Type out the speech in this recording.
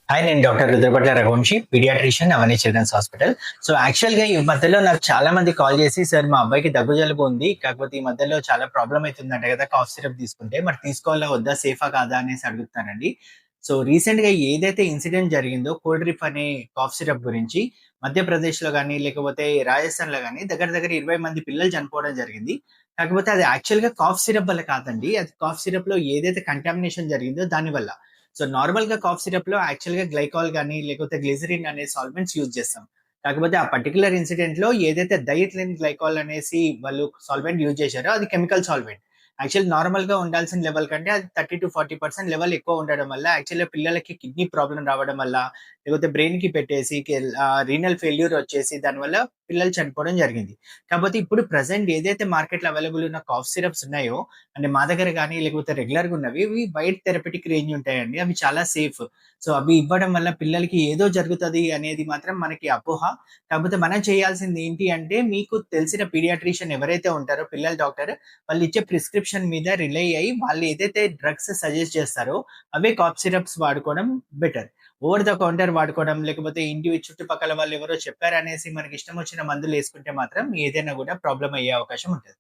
Hi, నేను doctor Rudrapatla రఘువంశి, paediatrician, అవని children's hospital. So యాక్చువల్‌గా ఈ మధ్యలో నాకు చాలా మంది కాల్ చేసి, "సార్ మా అబ్బాయికి దగ్గు జలుబు ఉంది. కాకపోతే ఈ మధ్యలో చాలా ప్రాబ్లమ్ అయితుందంట కదా! కాఫ్ సిరప్ తీసుకుంటే. మరి తీసుకోవాలా వద్దా? సేఫా కాదా?" అనేసి అడుగుతున్నారండి. సో రీసెంట్‌గా ఏదైతే ఇన్సిడెంట్ జరిగిందో కోల్డ్ రిఫ్ అనే కాఫ్ సిరప్ గురించి మధ్యప్రదేశ్‌లో గాని, లేకపోతే రాజస్థాన్‌లో గాని దగ్గర దగ్గర 20 మంది పిల్లలు చనిపోవడం జరిగింది. కాకపోతే అది యాక్చువల్‌గా కాఫ్ సిరప్ వల్ల కాదండి. అది కాఫ్ సిరప్‌లో ఏదైతే కంటామినేషన్ జరిగిందో దాని వల్ల. సో నార్మల్‌గా కాఫ్ సిరప్‌లో యాక్చువల్‌గా గ్లైకాల్ గాని, లేకపోతే గ్లిజరిన్ అనే సాల్వెంట్స్ యూజ్ చేస్తాం. కాకపోతే ఆ పర్టిక్యులర్ ఇన్సిడెంట్‌లో ఏదైతే డైఎథిలిన్ గ్లైకాల్ అనేసి వాళ్ళు సాల్వెంట్ యూజ్ చేశారో అది కెమికల్ సాల్వెంట్. యాక్చువల్ నార్మల్‌గా ఉండాల్సిన లెవెల్ కంటే అది 30-40% లెవెల్ ఎక్కువ ఉండడం వల్ల యాక్చువల్‌గా పిల్లలకి కిడ్నీ ప్రాబ్లమ్ రావడం వల్ల, లేకపోతే బ్రెయిన్‌కి పెట్టేసి రీనల్ ఫెయిల్యూర్ వచ్చేసి దానివల్ల పిల్లలు చనిపోవడం జరిగింది. కాకపోతే ఇప్పుడు ప్రెజెంట్ ఏదైతే మార్కెట్‌లో అవైలబుల్ ఉన్న కాఫ్ సిరప్స్ ఉన్నాయో, అంటే మా దగ్గర గాని, లేకపోతే రెగ్యులర్‌గా ఉన్నవి, ఇవి వైడ్ థెరపీటిక్ రేంజ్ ఉంటాయండి. అవి చాలా సేఫ్. సో, అవి ఇవ్వడం వల్ల పిల్లలకి ఏదో జరుగుతది అనేది మాత్రం మనకి అపోహ. కాకపోతే మనం చేయాల్సింది ఏంటి అంటే, మీకు తెలిసిన పీడియాట్రిషియన్ ఎవరైతే ఉంటారో పిల్లల డాక్టర్, వాళ్ళు ఇచ్చే ప్రిస్క్రిప్షన్ మీద రిలై అయ్యి, వాళ్ళు ఏదైతే డ్రగ్స్ సజెస్ట్ చేస్తారో, అవే కాఫ్ సిరప్స్ వాడుకోవడం బెటర్. ఓవర్ ద కౌంటర్ వాడుకోవడం, లేకపోతే ఇంటి చుట్టుపక్కల వాళ్ళు ఎవరో చెప్పారనేసి మనకి ఇష్టం వచ్చిన మందులేసుకుంటే మాత్రం ఏదైనా గూడా ప్రాబ్లమ్ అయ్యే అవకాశం ఉంటది.